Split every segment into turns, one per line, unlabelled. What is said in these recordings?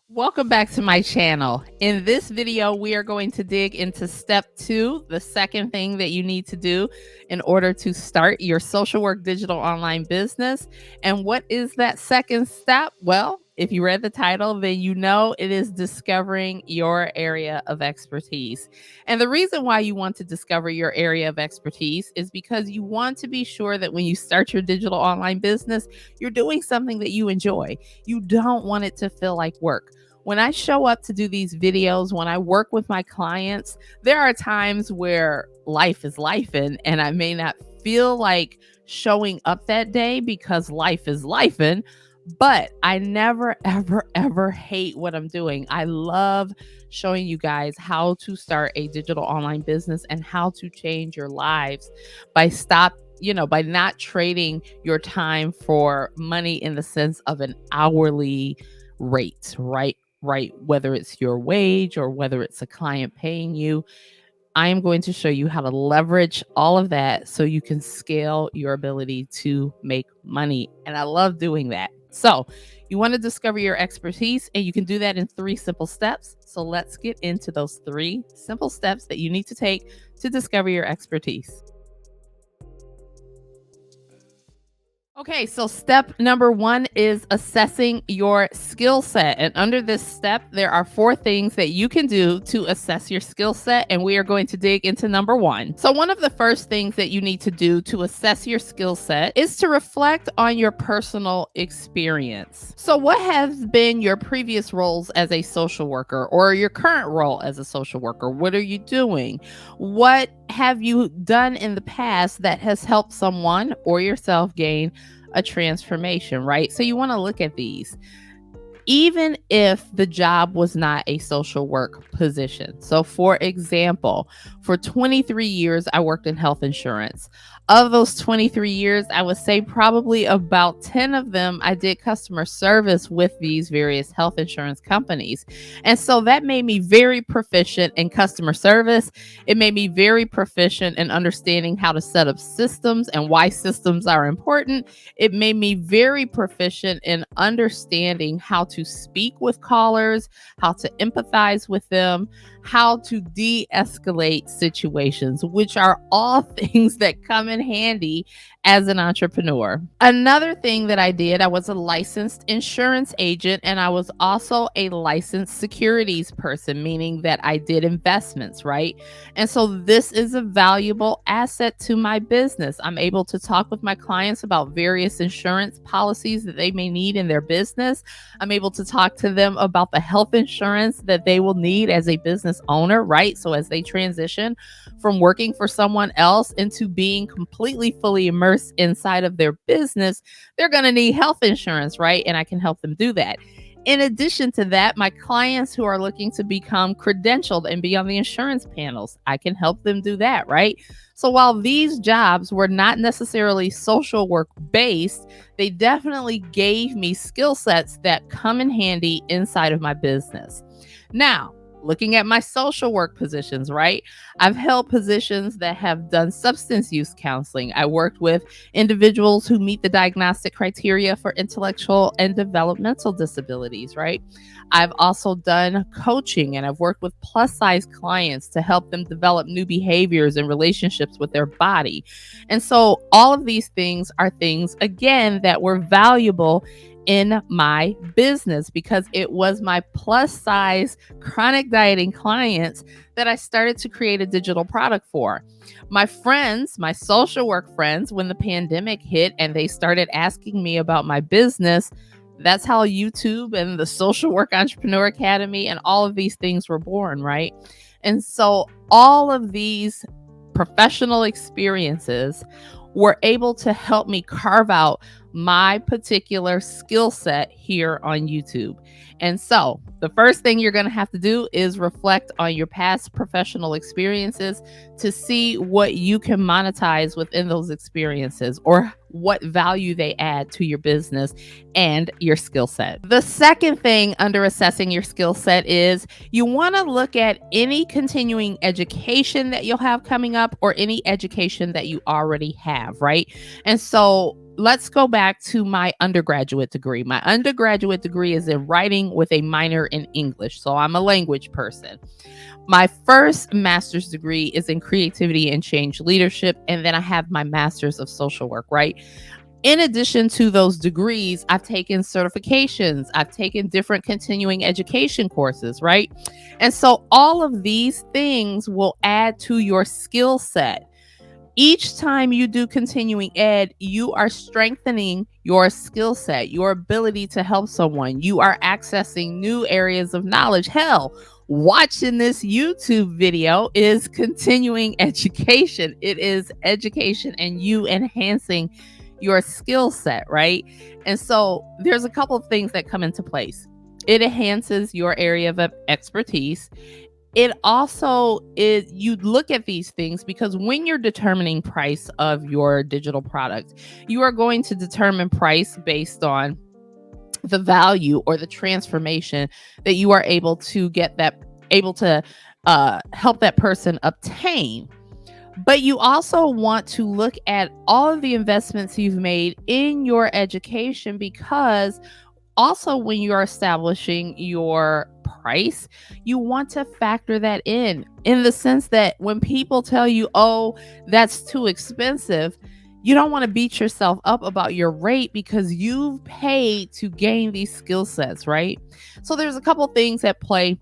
Welcome back to my channel. In this video, we are going to dig into step 2, the second thing that you need to do in order to start your social work digital online business. And what is that second step? Well, if you read the title, then you know it is discovering your area of expertise. And the reason why you want to discover your area of expertise is because you want to be sure that when you start your digital online business, you're doing something that you enjoy. You don't want it to feel like work. When I show up to do these videos, when I work with my clients, there are times where life is life and I may not feel like showing up that day because life is lifing, but I never, ever hate what I'm doing. I love showing you guys how to start a digital online business and how to change your lives by not trading your time for money in the sense of an hourly rate, right? Whether it's your wage or whether it's a client paying you, I am going to show you how to leverage all of that so you can scale your ability to make money. And I love doing that. So you want to discover your expertise, and you can do that in 3 simple steps. So let's get into those 3 simple steps that you need to take to discover your expertise. Okay, so step number 1 is assessing your skill set. And under this step, there are 4 things that you can do to assess your skill set. And we are going to dig into number 1. So, one of the first things that you need to do to assess your skill set is to reflect on your personal experience. So, what has been your previous roles as a social worker or your current role as a social worker? What are you doing? What have you done in the past that has helped someone or yourself gain a transformation, right? So you want to look at these. Even if the job was not a social work position. So, for example, for 23 years, I worked in health insurance. Of those 23 years, I would say probably about 10 of them, I did customer service with these various health insurance companies. And so that made me very proficient in customer service. It made me very proficient in understanding how to set up systems and why systems are important. It made me very proficient in understanding how to speak with callers, how to empathize with them, how to de-escalate situations, which are all things that come in handy as an entrepreneur. Another thing that I did, I was a licensed insurance agent, and I was also a licensed securities person, meaning that I did investments, right? And so this is a valuable asset to my business. I'm able to talk with my clients about various insurance policies that they may need in their business. I'm able to talk to them about the health insurance that they will need as a business owner, right? So as they transition from working for someone else into being completely fully immersed inside of their business, they're going to need health insurance, right? And I can help them do that. In addition to that, my clients who are looking to become credentialed and be on the insurance panels, I can help them do that, right? So while these jobs were not necessarily social work based, they definitely gave me skill sets that come in handy inside of my business. Now, looking at my social work positions, right? I've held positions that have done substance use counseling. I worked with individuals who meet the diagnostic criteria for intellectual and developmental disabilities, right? I've also done coaching, and I've worked with plus size clients to help them develop new behaviors and relationships with their body. And so all of these things are things, again, that were valuable in my business because it was my plus size chronic dieting clients that I started to create a digital product for. My friends, my social work friends, when the pandemic hit and they started asking me about my business, that's how YouTube and the Social Work Entrepreneur Academy and all of these things were born, right? And so all of these professional experiences were able to help me carve out my particular skill set here on YouTube. And so the first thing you're going to have to do is reflect on your past professional experiences to see what you can monetize within those experiences or what value they add to your business and your skill set. The second thing under assessing your skill set is you want to look at any continuing education that you'll have coming up or any education that you already have, right? And so let's go back to my undergraduate degree. My undergraduate degree is in writing with a minor in English. So I'm a language person. My first master's degree is in creativity and change leadership. And then I have my master's of social work, right? In addition to those degrees, I've taken certifications, I've taken different continuing education courses, right? And so all of these things will add to your skill set. Each time you do continuing ed, you are strengthening your skill set, your ability to help someone. You are accessing new areas of knowledge. Hell, watching this YouTube video is continuing education. It is education and you enhancing your skill set, right? And so there's a couple of things that come into place. It enhances your area of expertise. It also is, you look at these things because when you're determining price of your digital product, you are going to determine price based on the value or the transformation that you are able to help that person obtain. But you also want to look at all of the investments you've made in your education, because also when you're establishing your price, you want to factor that in the sense that when people tell you, oh, that's too expensive, you don't want to beat yourself up about your rate because you've paid to gain these skill sets, right? So there's a couple things at play.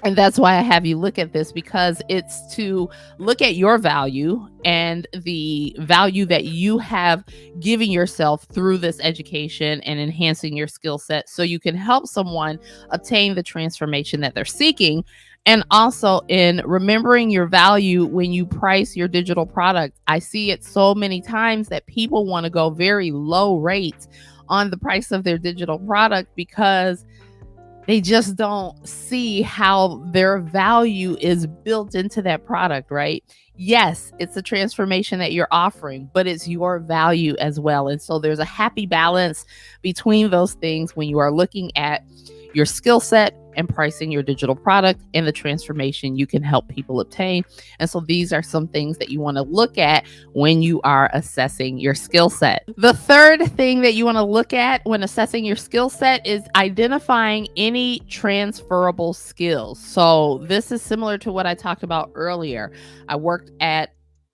And that's why I have you look at this, because it's to look at your value and the value that you have given yourself through this education and enhancing your skill set so you can help someone obtain the transformation that they're seeking. And also in remembering your value when you price your digital product. I see it so many times that people want to go very low rates on the price of their digital product because they just don't see how their value is built into that product, right? Yes, it's a transformation that you're offering, but it's your value as well. And so there's a happy balance between those things when you are looking at your skill set and pricing your digital product and the transformation you can help people obtain. And so these are some things that you want to look at when you are assessing your skill set. The third thing that you want to look at when assessing your skill set is identifying any transferable skills. So this is similar to what I talked about earlier. I worked at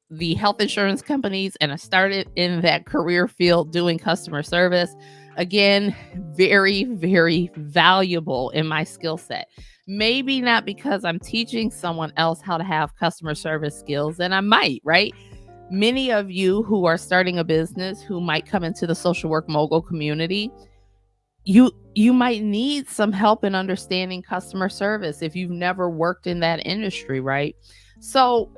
the health insurance companies and I started in that career field doing customer service. Again, very, very valuable in my skill set. Maybe not because I'm teaching someone else how to have customer service skills, and I might, right? Many of you who are starting a business, who might come into the social work mogul community, you might need some help in understanding customer service if you've never worked in that industry, right? So,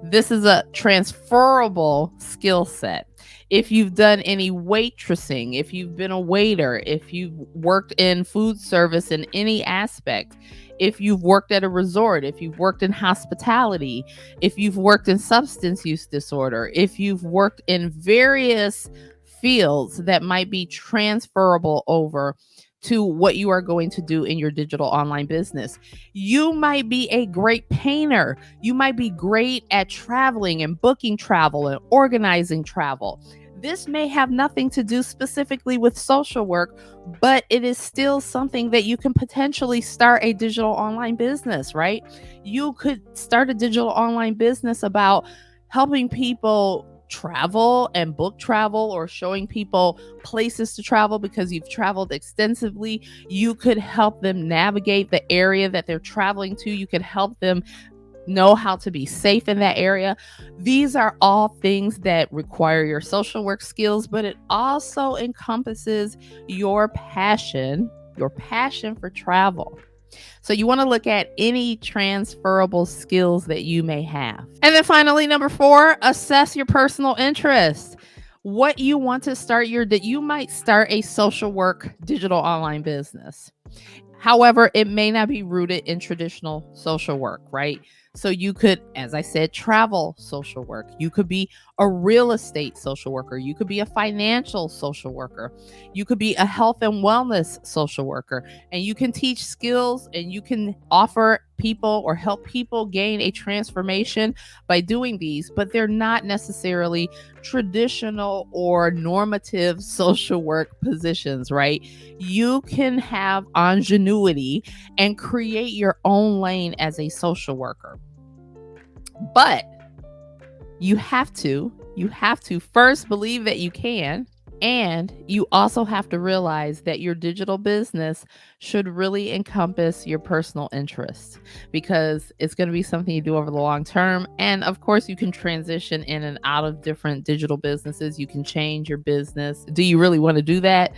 this is a transferable skill set. If you've done any waitressing, if you've been a waiter, if you've worked in food service in any aspect, if you've worked at a resort, if you've worked in hospitality, if you've worked in substance use disorder, if you've worked in various fields that might be transferable over to what you are going to do in your digital online business. You might be a great painter. You might be great at traveling and booking travel and organizing travel. This may have nothing to do specifically with social work, but it is still something that you can potentially start a digital online business, right? You could start a digital online business about helping people travel and book travel, or showing people places to travel because you've traveled extensively. You could help them navigate the area that they're traveling to. You could help them know how to be safe in that area. These are all things that require your social work skills, but it also encompasses your passion for travel. So you want to look at any transferable skills that you may have. And then finally, number 4, assess your personal interest. What you want to start you might start a social work digital online business. However, it may not be rooted in traditional social work, right? So you could, as I said, travel social work. You could be a real estate social worker. You could be a financial social worker. You could be a health and wellness social worker. And you can teach skills and you can offer people or help people gain a transformation by doing these, but they're not necessarily traditional or normative social work positions, right? You can have ingenuity and create your own lane as a social worker. But you have to first believe that you can, and you also have to realize that your digital business should really encompass your personal interests, because it's going to be something you do over the long term. And of course, you can transition in and out of different digital businesses. You can change your business. Do you really want to do that?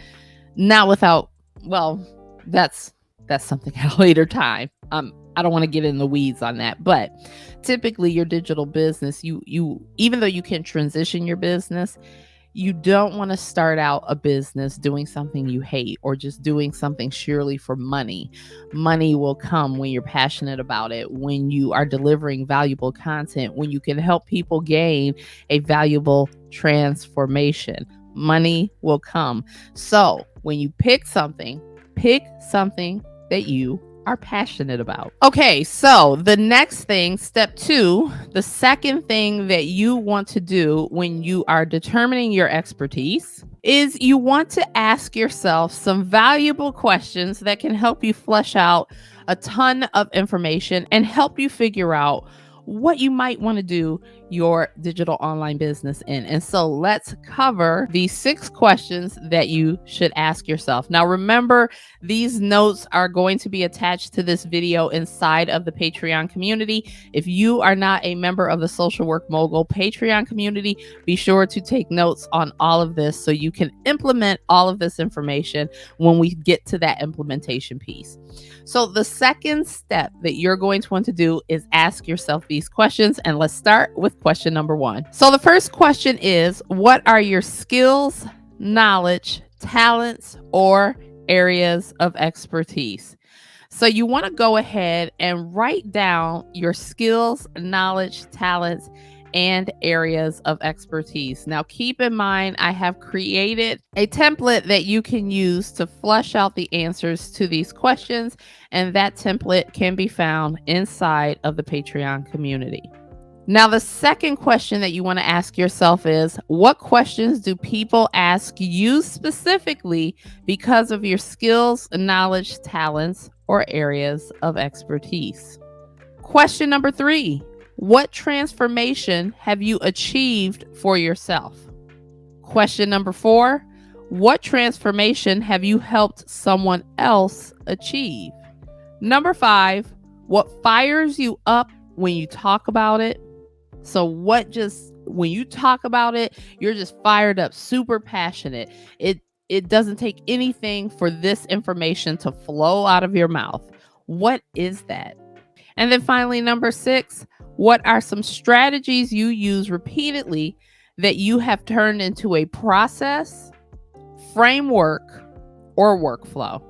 Not without, well, that's something at a later time. I don't want to get in the weeds on that, but typically your digital business, you even though you can transition your business, you don't want to start out a business doing something you hate or just doing something surely for money. Money will come when you're passionate about it, when you are delivering valuable content, when you can help people gain a valuable transformation. Money will come. So when you pick something that you are passionate about. Okay, so the next thing, step 2, the second thing that you want to do when you are determining your expertise is you want to ask yourself some valuable questions that can help you flesh out a ton of information and help you figure out what you might want to do your digital online business in. And so let's cover these 6 questions that you should ask yourself. Now, remember, these notes are going to be attached to this video inside of the Patreon community. If you are not a member of the Social Work Mogul Patreon community, be sure to take notes on all of this so you can implement all of this information when we get to that implementation piece. So the second step that you're going to want to do is ask yourself these questions, and let's start with question number 1. So the first question is, what are your skills, knowledge, talents, or areas of expertise? So you want to go ahead and write down your skills, knowledge, talents, and areas of expertise. Now, keep in mind, I have created a template that you can use to flesh out the answers to these questions, and that template can be found inside of the Patreon community. Now, the second question that you want to ask yourself is, what questions do people ask you specifically because of your skills, knowledge, talents, or areas of expertise? Question number 3, what transformation have you achieved for yourself? Question number 4, what transformation have you helped someone else achieve? Number 5, what fires you up when you talk about it? So when you talk about it, you're just fired up, super passionate. It doesn't take anything for this information to flow out of your mouth. What is that? And then finally, number 6, what are some strategies you use repeatedly that you have turned into a process, framework, or workflow?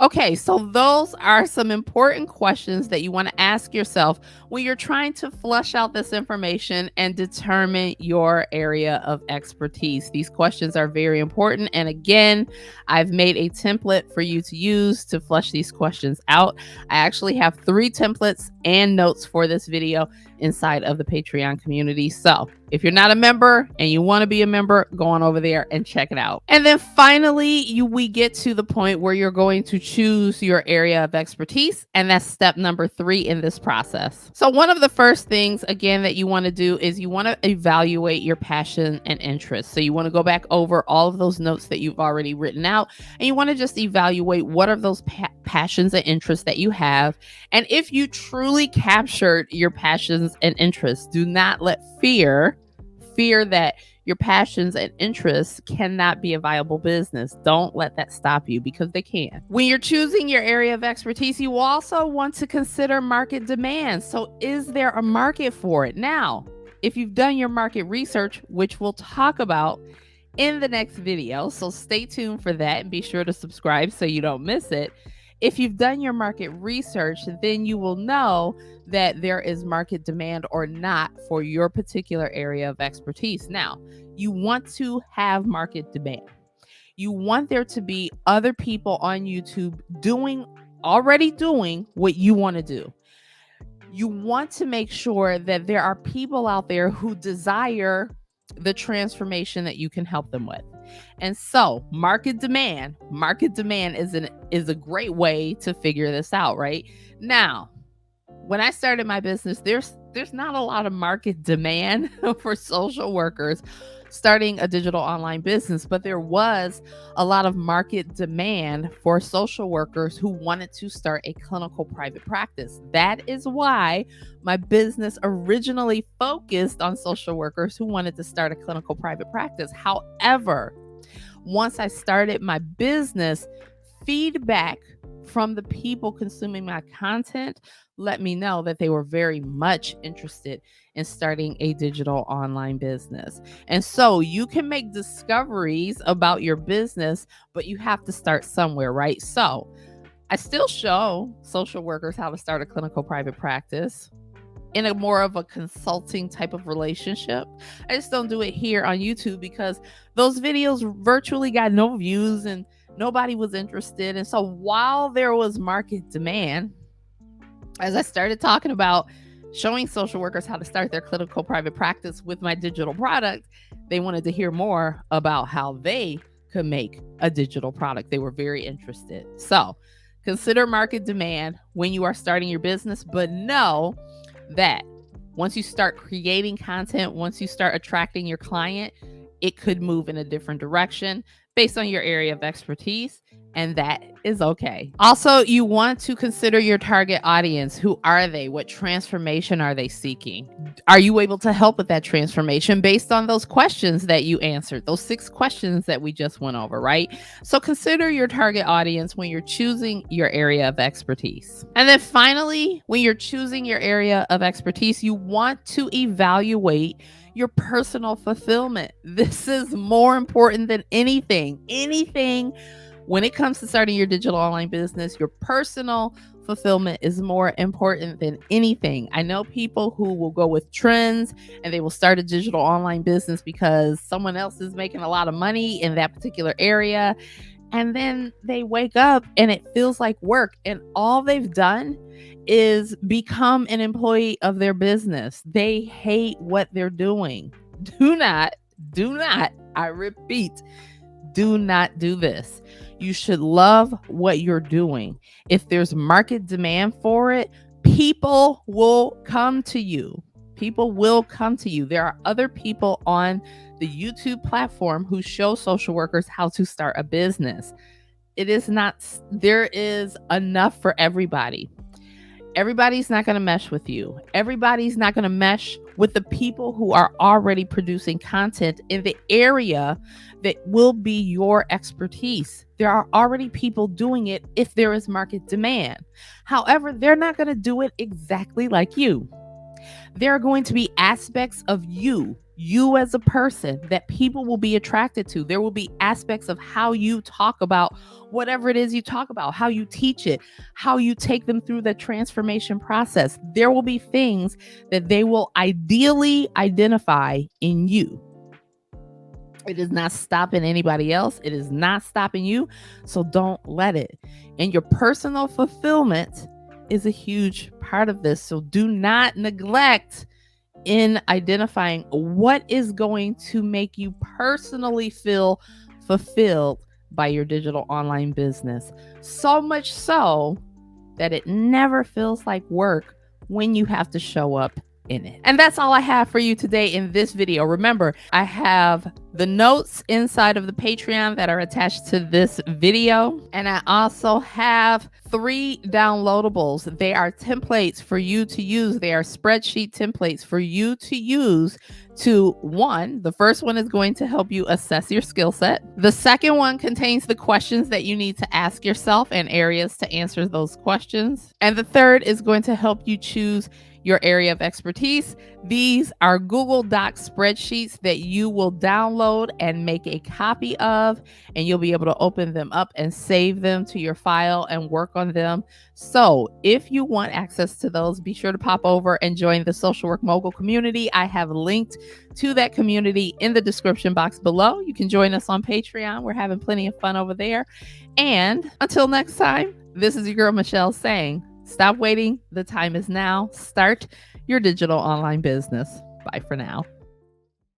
Okay, so those are some important questions that you want to ask yourself when you're trying to flush out this information and determine your area of expertise. These questions are very important. And again, I've made a template for you to use to flush these questions out. I actually have 3 templates and notes for this video inside of the Patreon community. So if you're not a member and you want to be a member, go on over there and check it out. And then finally, we get to the point where you're going to choose your area of expertise. And that's step number 3 in this process. So one of the first things, again, that you want to do is you want to evaluate your passion and interest. So you want to go back over all of those notes that you've already written out, and you want to just evaluate what are those passions and interests that you have. And if you truly captured your passions and interests, do not let fear that your passions and interests cannot be a viable business. Don't let that stop you, because they can. When you're choosing your area of expertise, you also want to consider market demand. So is there a market for it? Now, if you've done your market research, which we'll talk about in the next video, so stay tuned for that and be sure to subscribe so you don't miss it. If you've done your market research, then you will know that there is market demand or not for your particular area of expertise. Now, you want to have market demand. You want there to be other people on YouTube already doing what you want to do. You want to make sure that there are people out there who desire the transformation that you can help them with. And so market demand is a great way to figure this out, right? Now, when I started my business, there's not a lot of market demand for social workers starting a digital online business, but there was a lot of market demand for social workers who wanted to start a clinical private practice. That is why my business originally focused on social workers who wanted to start a clinical private practice. However, once I started my business, feedback from the people consuming my content let me know that they were very much interested in starting a digital online business. And so you can make discoveries about your business, but you have to start somewhere, right? So I still show social workers how to start a clinical private practice in a more of a consulting type of relationship. I just don't do it here on YouTube because those videos virtually got no views and nobody was interested. And so while there was market demand, as I started talking about showing social workers how to start their clinical private practice with my digital product, they wanted to hear more about how they could make a digital product. They were very interested. So consider market demand when you are starting your business, but know that once you start creating content, once you start attracting your client, it could move in a different direction based on your area of expertise, and that is okay. Also, you want to consider your target audience. Who are they? What transformation are they seeking? Are you able to help with that transformation based on those questions that you answered, those 6 questions that we just went over, right? So consider your target audience when you're choosing your area of expertise. And then finally, when you're choosing your area of expertise, you want to evaluate your personal fulfillment. This is more important than anything. When it comes to starting your digital online business, your personal fulfillment is more important than anything. I know people who will go with trends and they will start a digital online business because someone else is making a lot of money in that particular area. And then they wake up and it feels like work. And all they've done is become an employee of their business. They hate what they're doing. Do not, I repeat, do not do this. You should love what you're doing. If there's market demand for it, people will come to you. People will come to you. There are other people on the YouTube platform who show social workers how to start a business. There is enough for everybody. Everybody's not going to mesh with you. Everybody's not going to mesh with the people who are already producing content in the area that will be your expertise. There are already people doing it if there is market demand. However, they're not going to do it exactly like you. There are going to be aspects of you as a person that people will be attracted to. There will be aspects of how you talk about whatever it is you talk about, how you teach it, how you take them through the transformation process. There will be things that they will ideally identify in you. It is not stopping anybody else. It is not stopping you. So don't let it. And your personal fulfillment is a huge part of this. So do not neglect in identifying what is going to make you personally feel fulfilled by your digital online business. So much so that it never feels like work when you have to show up in it. And that's all I have for you today in this video. Remember, I have the notes inside of the Patreon that are attached to this video. And I also have 3 downloadables. They are templates for you to use. They are spreadsheet templates for you to use the first one is going to help you assess your skill set. The second one contains the questions that you need to ask yourself and areas to answer those questions. And the third is going to help you choose your area of expertise. These are Google Docs spreadsheets that you will download and make a copy of, and you'll be able to open them up and save them to your file and work on them. So if you want access to those, be sure to pop over and join the Social Work Mogul community. I have linked to that community in the description box below. You can join us on Patreon. We're having plenty of fun over there. And until next time, this is your girl Michelle saying, Stop waiting. The time is now. Start your digital online business. Bye for now.